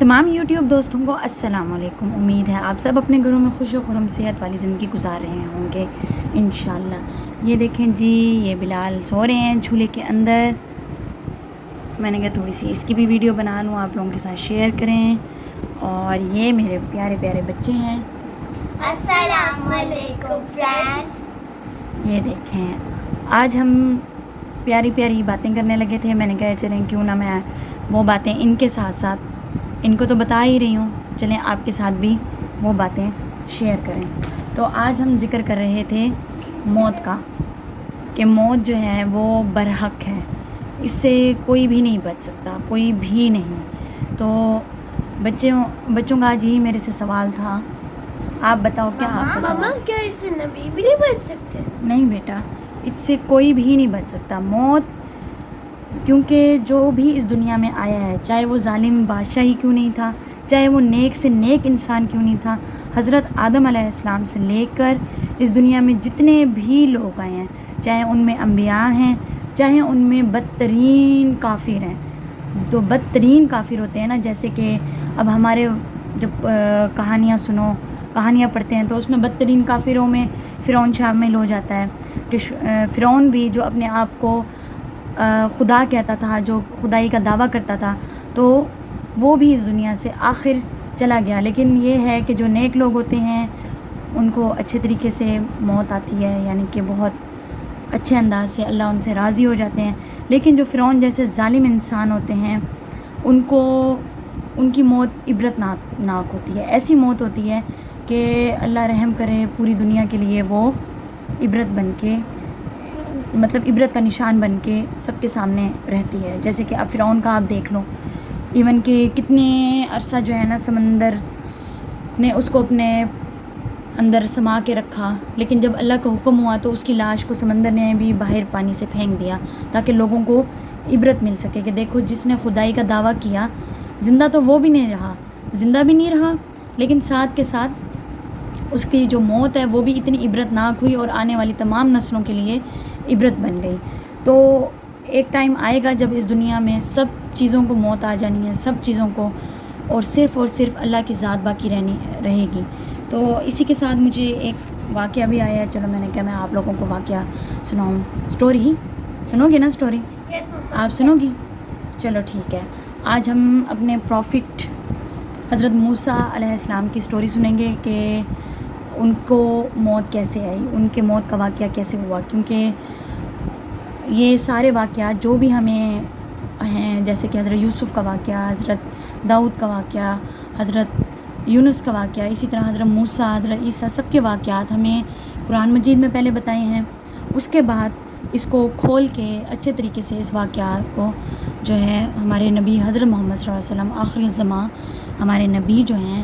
تمام یوٹیوب دوستوں کو السلام علیکم۔ امید ہے آپ سب اپنے گھروں میں خوش و خرم صحت والی زندگی گزار رہے ہوں گے انشاءاللہ۔ یہ دیکھیں جی، یہ بلال سو رہے ہیں جھولے کے اندر۔ میں نے کہا تھوڑی سی اس کی بھی ویڈیو بنا لوں، آپ لوگوں کے ساتھ شیئر کریں۔ اور یہ میرے پیارے پیارے بچے ہیں۔ السلام علیکم فرینڈس۔ یہ دیکھیں، آج ہم پیاری پیاری باتیں کرنے لگے تھے۔ میں نے کہا چلیں کیوں نہ میں وہ باتیں ان کے ساتھ ساتھ، ان کو تو بتا ہی رہی ہوں، چلیں آپ کے ساتھ بھی وہ باتیں شیئر کریں۔ تو آج ہم ذکر کر رہے تھے موت کا، کہ موت جو ہے وہ برحق ہے، اس سے کوئی بھی نہیں بچ سکتا، کوئی بھی نہیں۔ تو بچوں کا آج یہی میرے سے سوال تھا، آپ بتاؤ کیا آپ کا سوال؟ ماما کیا اس سے نبی بھی نہیں بچ سکتے؟ نہیں بیٹا، اس سے کوئی بھی نہیں بچ سکتا موت، کیونکہ جو بھی اس دنیا میں آیا ہے، چاہے وہ ظالم بادشاہ ہی کیوں نہیں تھا، چاہے وہ نیک سے نیک انسان کیوں نہیں تھا، حضرت آدم علیہ السلام سے لے کر اس دنیا میں جتنے بھی لوگ آئے ہیں، چاہے ان میں انبیاء ہیں، چاہے ان میں بدترین کافر ہیں۔ تو بدترین کافر ہوتے ہیں نا، جیسے کہ اب ہمارے جب کہانیاں پڑھتے ہیں تو اس میں بدترین کافروں میں فرعون شامل ہو جاتا ہے، کہ فرعون بھی جو اپنے آپ کو خدا کہتا تھا، جو خدائی کا دعویٰ کرتا تھا، تو وہ بھی اس دنیا سے آخر چلا گیا۔ لیکن یہ ہے کہ جو نیک لوگ ہوتے ہیں ان کو اچھے طریقے سے موت آتی ہے، یعنی کہ بہت اچھے انداز سے اللہ ان سے راضی ہو جاتے ہیں۔ لیکن جو فرعون جیسے ظالم انسان ہوتے ہیں، ان کی موت عبرت ناک ہوتی ہے، ایسی موت ہوتی ہے کہ اللہ رحم کرے، پوری دنیا کے لیے وہ عبرت بن کے، مطلب عبرت کا نشان بن کے سب کے سامنے رہتی ہے۔ جیسے کہ اب فرعون کا آپ دیکھ لو، ایون کہ کتنے عرصہ جو ہے نا سمندر نے اس کو اپنے اندر سما کے رکھا، لیکن جب اللہ کا حکم ہوا تو اس کی لاش کو سمندر نے بھی باہر پانی سے پھینک دیا، تاکہ لوگوں کو عبرت مل سکے کہ دیکھو جس نے خدائی کا دعویٰ کیا، زندہ تو وہ بھی نہیں رہا، زندہ بھی نہیں رہا، لیکن ساتھ کے ساتھ اس کی جو موت ہے وہ بھی اتنی عبرت ناک ہوئی اور آنے والی تمام نسلوں کے لیے عبرت بن گئی۔ تو ایک ٹائم آئے گا جب اس دنیا میں سب چیزوں کو موت آ جانی ہے، سب چیزوں کو، اور صرف اللہ کی ذات باقی رہے گی۔ تو اسی کے ساتھ مجھے ایک واقعہ بھی آیا ہے، چلو میں نے کہا میں آپ لوگوں کو واقعہ سناؤں۔ سٹوری سنو گے نا؟ سٹوری آپ سنو گی؟ چلو ٹھیک ہے۔ آج ہم اپنے پروفٹ حضرت موسیٰ علیہ السلام کی سٹوری سنیں گے کہ ان کو موت کیسے آئی، ان کے موت کا واقعہ کیسے ہوا، کیونکہ یہ سارے واقعات جو بھی ہمیں ہیں، جیسے کہ حضرت یوسف کا واقعہ، حضرت داؤد کا واقعہ، حضرت یونس کا واقعہ، اسی طرح حضرت موسیٰ، حضرت عیسیٰ، سب کے واقعات ہمیں قرآن مجید میں پہلے بتائے ہیں۔ اس کے بعد اس کو کھول کے اچھے طریقے سے اس واقعات کو جو ہے ہمارے نبی حضرت محمد صلی اللہ علیہ وسلم، آخری زمان ہمارے نبی جو ہیں،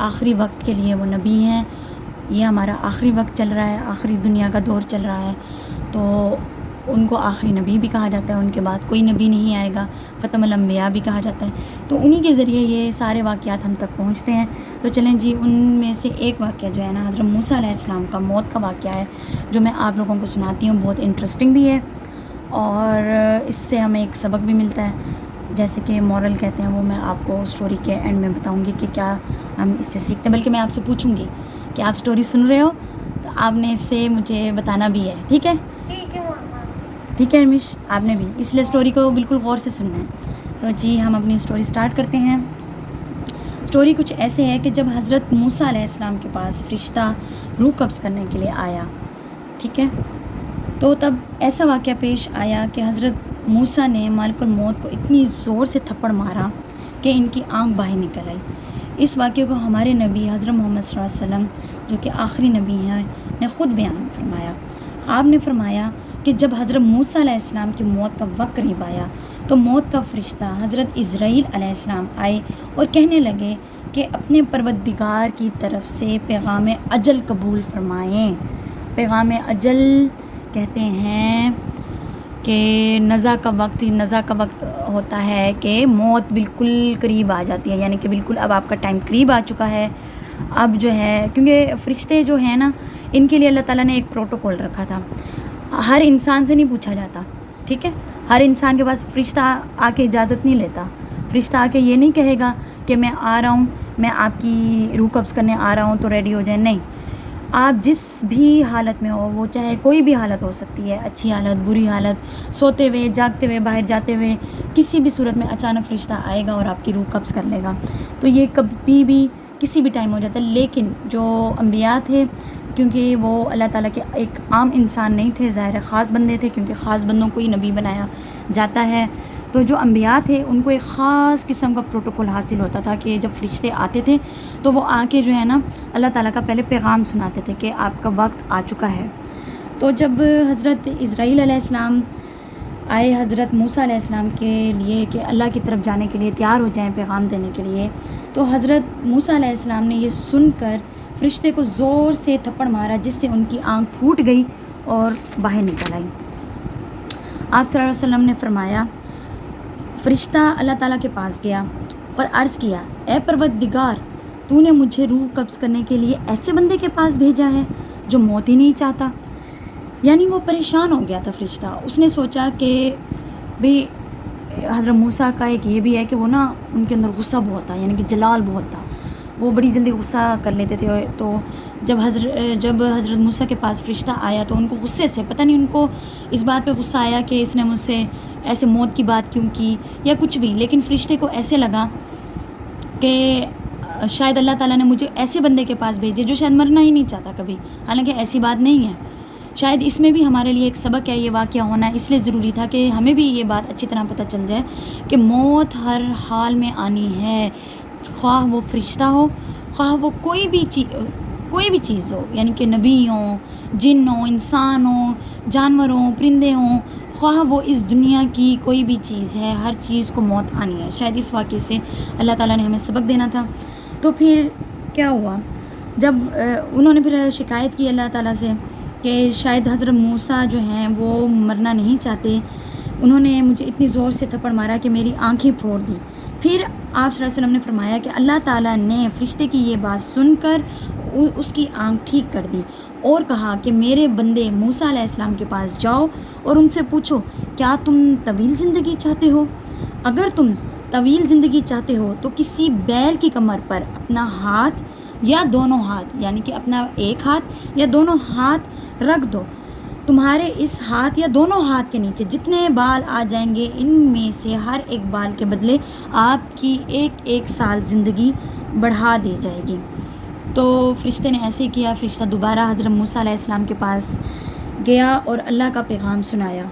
آخری وقت کے لیے وہ نبی ہیں، یہ ہمارا آخری وقت چل رہا ہے، آخری دنیا کا دور چل رہا ہے، تو ان کو آخری نبی بھی کہا جاتا ہے، ان کے بعد کوئی نبی نہیں آئے گا، ختم الانبیاء بھی کہا جاتا ہے۔ تو انہی کے ذریعے یہ سارے واقعات ہم تک پہنچتے ہیں۔ تو چلیں جی، ان میں سے ایک واقعہ جو ہے نا حضرت موسیٰ علیہ السلام کا موت کا واقعہ ہے، جو میں آپ لوگوں کو سناتی ہوں۔ بہت انٹرسٹنگ بھی ہے اور اس سے ہمیں ایک سبق بھی ملتا ہے، جیسے کہ مورل کہتے ہیں، وہ میں آپ کو سٹوری کے اینڈ میں بتاؤں گی کہ کیا ہم اس سے سیکھتے ہیں۔ بلکہ میں آپ سے پوچھوں گی کہ آپ سٹوری سن رہے ہو تو آپ نے اس سے مجھے بتانا بھی ہے، ٹھیک ہے؟ ٹھیک ہے ارمش، آپ نے بھی، اس لیے سٹوری کو بالکل غور سے سننا ہے۔ تو جی ہم اپنی سٹوری سٹارٹ کرتے ہیں۔ سٹوری کچھ ایسے ہے کہ جب حضرت موسیٰ علیہ السلام کے پاس فرشتہ روح قبض کرنے کے لیے آیا، ٹھیک ہے، تو تب ایسا واقعہ پیش آیا کہ حضرت موسیٰ نے ملک الموت کو اتنی زور سے تھپڑ مارا کہ ان کی آنکھ باہر نکل آئی۔ اس واقعے کو ہمارے نبی حضرت محمد صلی اللہ علیہ وسلم، جو کہ آخری نبی ہیں، نے خود بیان فرمایا۔ آپ نے فرمایا کہ جب حضرت موسیٰ علیہ السلام کی موت کا وقت قریب آیا تو موت کا فرشتہ حضرت اسرائیل علیہ السلام آئے اور کہنے لگے کہ اپنے پروردگار کی طرف سے پیغام اجل قبول فرمائیں۔ پیغام اجل کہتے ہیں کہ نزع کا وقت ہوتا ہے کہ موت بالکل قریب آ جاتی ہے، یعنی کہ بالکل اب آپ کا ٹائم قریب آ چکا ہے۔ اب جو ہے، کیونکہ فرشتے جو ہیں نا، ان کے لیے اللہ تعالیٰ نے ایک پروٹوکول رکھا تھا، ہر انسان سے نہیں پوچھا جاتا، ٹھیک ہے؟ ہر انسان کے پاس فرشتہ آ کے اجازت نہیں لیتا، فرشتہ آ کے یہ نہیں کہے گا کہ میں آ رہا ہوں، میں آپ کی روح قبض کرنے آ رہا ہوں تو ریڈی ہو جائیں. نہیں، آپ جس بھی حالت میں ہو، وہ چاہے کوئی بھی حالت ہو سکتی ہے، اچھی حالت، بری حالت، سوتے ہوئے، جاگتے ہوئے، باہر جاتے ہوئے، کسی بھی صورت میں اچانک فرشتہ آئے گا اور آپ کی روح قبض کر لے گا. تو یہ کبھی بھی کسی بھی ٹائم ہو جاتا ہے. لیکن جو انبیاء تھے، کیونکہ وہ اللہ تعالیٰ کے ایک عام انسان نہیں تھے، ظاہر خاص بندے تھے، کیونکہ خاص بندوں کو ہی نبی بنایا جاتا ہے. تو جو انبیاء تھے ان کو ایک خاص قسم کا پروٹوکول حاصل ہوتا تھا کہ جب فرشتے آتے تھے تو وہ آ کے جو ہے نا اللہ تعالیٰ کا پہلے پیغام سناتے تھے کہ آپ کا وقت آ چکا ہے. تو جب حضرت اسرائیل علیہ السلام آئے حضرت موسیٰ علیہ السلام کے لیے کہ اللہ کی طرف جانے کے لیے تیار ہو جائیں پیغام دینے کے لیے، تو حضرت موسیٰ علیہ السلام نے یہ سن کر فرشتے کو زور سے تھپڑ مارا، جس سے ان کی آنکھ پھوٹ گئی اور باہر نکل آئی. آپ صلی اللہ علیہ وسلم نے فرمایا، فرشتہ اللہ تعالیٰ کے پاس گیا اور عرض کیا، اے پروردگار، تو نے مجھے روح قبض کرنے کے لیے ایسے بندے کے پاس بھیجا ہے جو موت ہی نہیں چاہتا. یعنی وہ پریشان ہو گیا تھا فرشتہ. اس نے سوچا کہ بھئی حضرت موسیٰ کا ایک یہ بھی ہے کہ وہ نا ان کے اندر غصہ بہت تھا، یعنی کہ جلال بہت تھا، وہ بڑی جلدی غصہ کر لیتے تھے. تو جب حضرت موسیٰ کے پاس فرشتہ آیا تو ان کو غصے سے، پتہ نہیں ان کو اس بات پہ غصہ آیا کہ اس نے مجھ سے ایسے موت کی بات کیوں کی یا کچھ بھی، لیکن فرشتے کو ایسے لگا کہ شاید اللہ تعالیٰ نے مجھے ایسے بندے کے پاس بھیج دیا جو شاید مرنا ہی نہیں چاہتا کبھی. حالانکہ ایسی بات نہیں ہے. شاید اس میں بھی ہمارے لیے ایک سبق ہے یہ واقعہ ہونا، اس لیے ضروری تھا کہ ہمیں بھی یہ بات اچھی طرح پتہ چل جائے کہ موت ہر حال میں آنی ہے، خواہ وہ فرشتہ ہو، خواہ وہ کوئی بھی چیز ہو، یعنی کہ نبی ہوں، جن ہوں، انسان ہوں، جانور ہوں، پرندے ہوں، خواہ وہ اس دنیا کی کوئی بھی چیز ہے، ہر چیز کو موت آنی ہے. شاید اس واقعے سے اللہ تعالیٰ نے ہمیں سبق دینا تھا. تو پھر کیا ہوا، جب انہوں نے پھر شکایت کی اللہ تعالیٰ سے کہ شاید حضرت موسیٰ جو ہیں وہ مرنا نہیں چاہتے، انہوں نے مجھے اتنی زور سے تھپڑ مارا کہ میری آنکھیں پھوڑ دی. پھر آپ صلی اللہ علیہ وسلم نے فرمایا کہ اللہ تعالیٰ نے فرشتے کی یہ بات سن کر اس کی آنکھ ٹھیک کر دی اور کہا کہ میرے بندے موسیٰ علیہ السلام کے پاس جاؤ اور ان سے پوچھو، کیا تم طویل زندگی چاہتے ہو؟ اگر تم طویل زندگی چاہتے ہو تو کسی بیل کی کمر پر اپنا ہاتھ یا دونوں ہاتھ، یعنی کہ اپنا ایک ہاتھ یا دونوں ہاتھ رکھ دو. تمہارے اس ہاتھ یا دونوں ہاتھ کے نیچے جتنے بال آ جائیں گے، ان میں سے ہر ایک بال کے بدلے آپ کی ایک سال زندگی بڑھا دی جائے گی. تو فرشتے نے ایسے ہی کیا. فرشتہ دوبارہ حضرت موسیٰ علیہ السلام کے پاس گیا اور اللہ کا پیغام سنایا.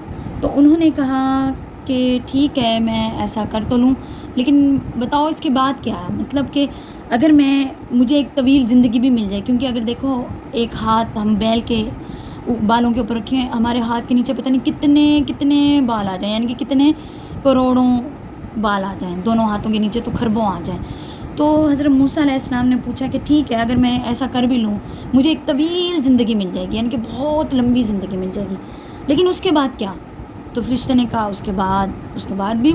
تو انہوں نے کہا کہ ٹھیک ہے، میں ایسا کر تو لوں، لیکن بتاؤ اس کے بعد کیا ہے؟ مطلب کہ اگر مجھے ایک طویل زندگی بھی مل جائے، کیونکہ اگر دیکھو ایک ہاتھ ہم بیل کے بالوں کے اوپر رکھیں، ہمارے ہاتھ کے نیچے پتہ نہیں کتنے بال آ جائیں، یعنی کہ کتنے کروڑوں بال آ جائیں دونوں ہاتھوں کے نیچے، تو خربوں آ جائیں. تو حضرت موسیٰ علیہ السلام نے پوچھا کہ ٹھیک ہے، اگر میں ایسا کر بھی لوں، مجھے ایک طویل زندگی مل جائے گی، یعنی کہ بہت لمبی زندگی مل جائے گی، لیکن اس کے بعد کیا؟ تو فرشتے نے کہا اس کے بعد بھی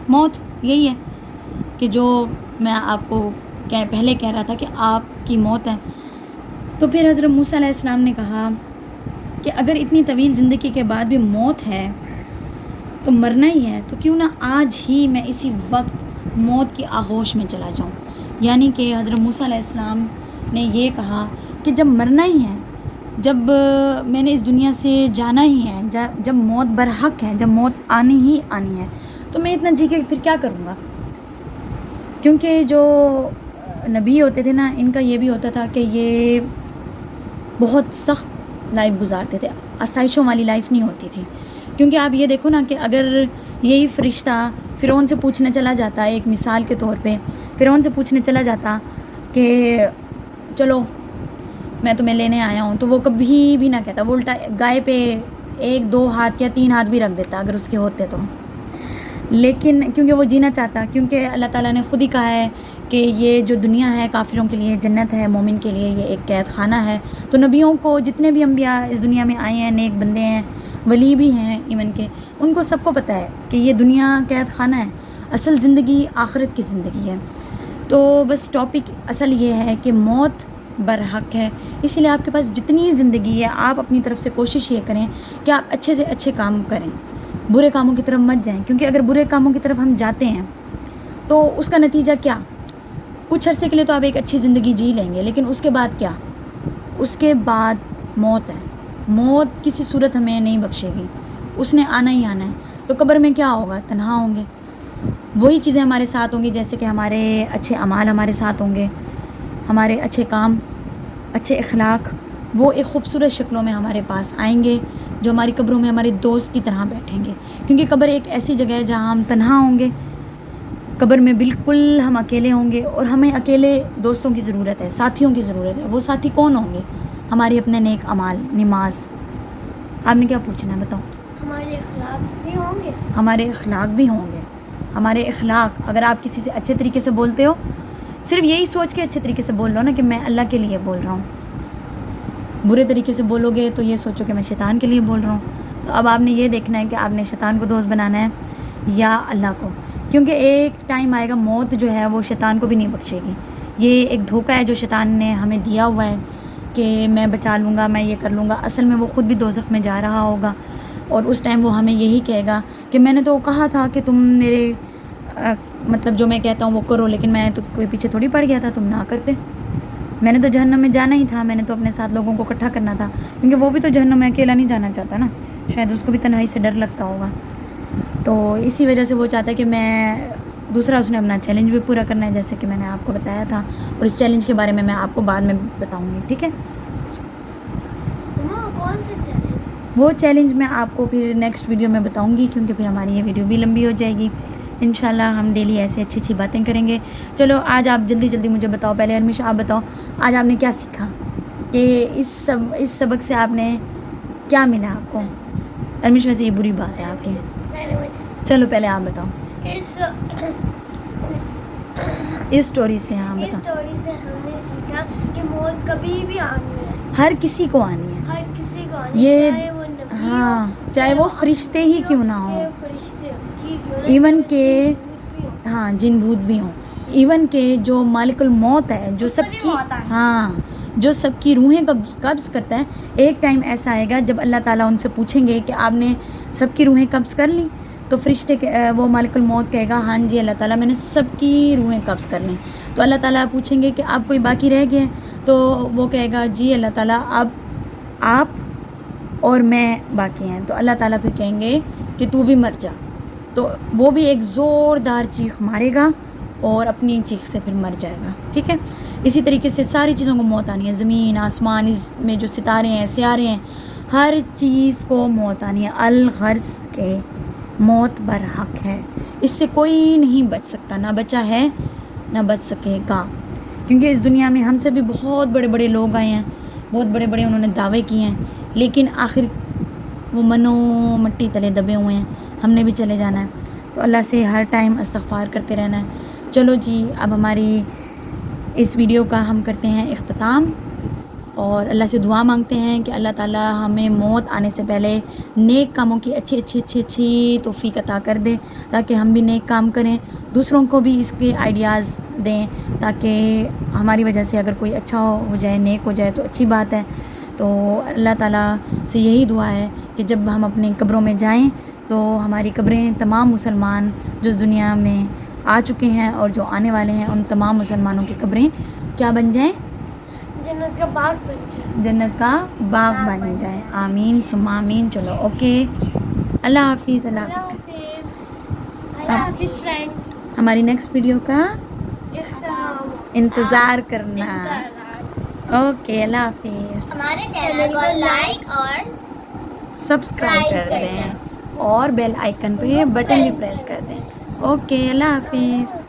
موت. یہی ہے کہ جو میں آپ کو پہلے کہہ رہا تھا کہ آپ کی موت ہے. تو پھر حضرت موسیٰ علیہ السلام نے کہا کہ اگر اتنی طویل زندگی کے بعد بھی موت ہے تو مرنا ہی ہے، تو کیوں نہ آج ہی میں اسی وقت موت کی آغوش میں چلا جاؤں. یعنی کہ حضرت موسیٰ علیہ السلام نے یہ کہا کہ جب مرنا ہی ہے، جب میں نے اس دنیا سے جانا ہی ہے، جب موت برحق ہے، جب موت آنی ہی آنی ہے، تو میں اتنا جی کے پھر کیا کروں گا؟ کیونکہ جو نبی ہوتے تھے نا، ان کا یہ بھی ہوتا تھا کہ یہ بہت سخت لائف گزارتے تھے، آسائشوں والی لائف نہیں ہوتی تھی. کیونکہ آپ یہ دیکھو نا کہ اگر یہی فرشتہ فرعون سے پوچھنے چلا جاتا، ایک مثال کے طور پہ فرعون سے پوچھنے چلا جاتا کہ چلو میں تمہیں لینے آیا ہوں، تو وہ کبھی بھی نہ کہتا، وہ الٹا گائے پہ 1 2 ہاتھ یا 3 ہاتھ بھی رکھ دیتا اگر اس کے ہوتے تو. لیکن کیونکہ وہ جینا چاہتا، کیونکہ اللہ تعالیٰ نے خود ہی کہا ہے کہ یہ جو دنیا ہے کافروں کے لیے جنت ہے، مومن کے لیے یہ ایک قید خانہ ہے. تو نبیوں کو، جتنے بھی انبیاء اس دنیا میں آئے ہیں، نیک بندے ہیں، ولی بھی ہیں ایون کے، ان کو سب کو پتہ ہے کہ یہ دنیا قید خانہ ہے، اصل زندگی آخرت کی زندگی ہے. تو بس ٹاپک اصل یہ ہے کہ موت برحق ہے. اسی لیے آپ کے پاس جتنی زندگی ہے، آپ اپنی طرف سے کوشش یہ کریں کہ آپ اچھے سے اچھے کام کریں، برے کاموں کی طرف مت جائیں. کیونکہ اگر برے کاموں کی طرف ہم جاتے ہیں تو اس کا نتیجہ کیا؟ کچھ عرصے کے لیے تو آپ ایک اچھی زندگی جی لیں گے، لیکن اس کے بعد کیا؟ اس کے بعد موت ہے. موت کسی صورت ہمیں نہیں بخشے گی، اس نے آنا ہی آنا ہے. تو قبر میں کیا ہوگا؟ تنہا ہوں گے. وہی چیزیں ہمارے ساتھ ہوں گی، جیسے کہ ہمارے اچھے اعمال ہمارے ساتھ ہوں گے، ہمارے اچھے کام، اچھے اخلاق، وہ ایک خوبصورت شکلوں میں ہمارے پاس آئیں گے، جو ہماری قبروں میں ہمارے دوست کی طرح بیٹھیں گے. کیونکہ قبر ایک ایسی جگہ ہے جہاں ہم تنہا ہوں گے. قبر میں بالکل ہم اکیلے ہوں گے، اور ہمیں اکیلے دوستوں کی ضرورت ہے، ساتھیوں کی ضرورت ہے. وہ ساتھی کون ہوں گے؟ ہمارے اپنے نیک اعمال، نماز. آپ نے کیا پوچھنا ہے بتاؤ؟ ہمارے اخلاق بھی ہوں گے. ہمارے اخلاق بھی ہوں گے. ہمارے اخلاق، اگر آپ کسی سے اچھے طریقے سے بولتے ہو، صرف یہی سوچ کے اچھے طریقے سے بول لو نا کہ میں اللہ کے لیے بول رہا ہوں. برے طریقے سے بولو گے تو یہ سوچو کہ میں شیطان کے لیے بول رہا ہوں. تو اب آپ نے یہ دیکھنا ہے کہ آپ نے شیطان کو دوست بنانا ہے یا اللہ کو. کیونکہ ایک ٹائم آئے گا، موت جو ہے وہ شیطان کو بھی نہیں بخشے گی. یہ ایک دھوکہ ہے جو شیطان نے ہمیں دیا ہوا ہے کہ میں بچا لوں گا، میں یہ کر لوں گا. اصل میں وہ خود بھی دوزخ میں جا رہا ہوگا، اور اس ٹائم وہ ہمیں یہی کہے گا کہ میں نے تو کہا تھا کہ تم میرے مطلب جو میں کہتا ہوں وہ کرو، لیکن میں تو کوئی پیچھے تھوڑی پڑ گیا تھا، تم نہ کرتے. میں نے تو جہنم میں جانا ہی تھا، میں نے تو اپنے ساتھ لوگوں کو اکٹھا کرنا تھا. کیونکہ وہ بھی تو جہنم میں اکیلا نہیں جانا چاہتا نا، شاید اس کو بھی تنہائی سے ڈر لگتا ہوگا. تو اسی وجہ سے وہ چاہتا ہے کہ میں دوسرا، اس نے اپنا چیلنج بھی پورا کرنا ہے، جیسے کہ میں نے آپ کو بتایا تھا. اور اس چیلنج کے بارے میں آپ کو بعد میں بتاؤں گی، ٹھیک ہے؟ کون سے چیلنج؟ وہ چیلنج میں آپ کو پھر نیکسٹ ویڈیو میں بتاؤں گی، کیونکہ پھر ہماری یہ ویڈیو بھی لمبی ہو جائے گی. انشاءاللہ ہم ڈیلی ایسے اچھی اچھی باتیں کریں گے. چلو آج آپ جلدی جلدی مجھے بتاؤ. پہلے ارمیشہ آپ بتاؤ، آج آپ نے کیا سیکھا؟ کہ اس سبق سے آپ نے کیا ملا آپ کو؟ ارمیش ویسے یہ بری بات ہے آپ کی. چلو پہلے آپ بتاؤ اس سٹوری سے. ہاں اس بتاؤ. سٹوری سے ہم نے سیکھا کہ موت کبھی بھی آنی ہے. ہر کسی کو آنی ہے. ہر کسی کو آنی یہ ہے، چاہے وہ نبی ہو، ہاں، چاہے وہ فرشتے ہی کیوں نہ ہوں، فرشتے ہی کیوں نہ، ایون کہ جن بھوت بھی ہوں. ہاں جن بھوت بھی ہوں، ایون کہ جو مالک الموت ہے، جو اس کو سب بھی کی موت آنی ہے. ہاں جو سب کی روحیں قبض کرتا ہے. ایک ٹائم ایسا آئے گا جب اللہ تعالیٰ ان سے پوچھیں گے کہ آپ نے سب کی روحیں قبض کر لیں؟ تو فرشتے وہ مالک الموت کہے گا ہاں جی اللہ تعالیٰ میں نے سب کی روحیں قبض کر لیں. تو اللہ تعالیٰ پوچھیں گے کہ آپ کوئی باقی رہ گئے؟ تو وہ کہے گا جی اللہ تعالیٰ اب آپ اور میں باقی ہیں. تو اللہ تعالیٰ پھر کہیں گے کہ تو بھی مر جا. تو وہ بھی ایک زوردار چیخ مارے گا اور اپنی چیخ سے پھر مر جائے گا، ٹھیک ہے؟ اسی طریقے سے ساری چیزوں کو موت آنی ہے. زمین، آسمان، اس میں جو ستارے ہیں، سیارے ہیں، ہر چیز کو موت آنی ہے. الغرض کے موت برحق ہے، اس سے کوئی نہیں بچ سکتا، نہ بچا ہے نہ بچ سکے گا. کیونکہ اس دنیا میں ہم سے بھی بہت بڑے بڑے لوگ آئے ہیں، بہت بڑے بڑے انہوں نے دعوے کیے ہیں، لیکن آخر وہ منو مٹی تلے دبے ہوئے ہیں. ہم نے بھی چلے جانا ہے. تو اللہ سے ہر ٹائم استغفار کرتے رہنا ہے. چلو جی، اب ہماری اس ویڈیو کا ہم کرتے ہیں اختتام، اور اللہ سے دعا مانگتے ہیں کہ اللہ تعالیٰ ہمیں موت آنے سے پہلے نیک کاموں کی اچھی توفیق عطا کر دے، تاکہ ہم بھی نیک کام کریں، دوسروں کو بھی اس کے آئیڈیاز دیں، تاکہ ہماری وجہ سے اگر کوئی اچھا ہو جائے، نیک ہو جائے تو اچھی بات ہے. تو اللہ تعالیٰ سے یہی دعا ہے کہ جب ہم اپنی قبروں میں جائیں تو ہماری قبریں تمام مسلمان جو اس دنیا میں آ چکے ہیں اور جو آنے والے ہیں، ان تمام مسلمانوں کی قبریں کیا بن جائیں؟ جنت کا باغ بن جائے. جنت کا باغ بن جائیں. آمین ثم آمین. چلو اوکے، اللہ حافظ. اللہ اللہ حافظ. حافظ. اللہ حافظ فرینڈ. ہماری نیکسٹ ویڈیو کا اختتام. انتظار کرنا. اوکے، اللہ حافظ. ہمارے چینل کو لائک اور سبسکرائب کر دیں، اور بیل آئیکن پہ بٹن بھی پریس کر دیں. اوکے، اللہ حافظ.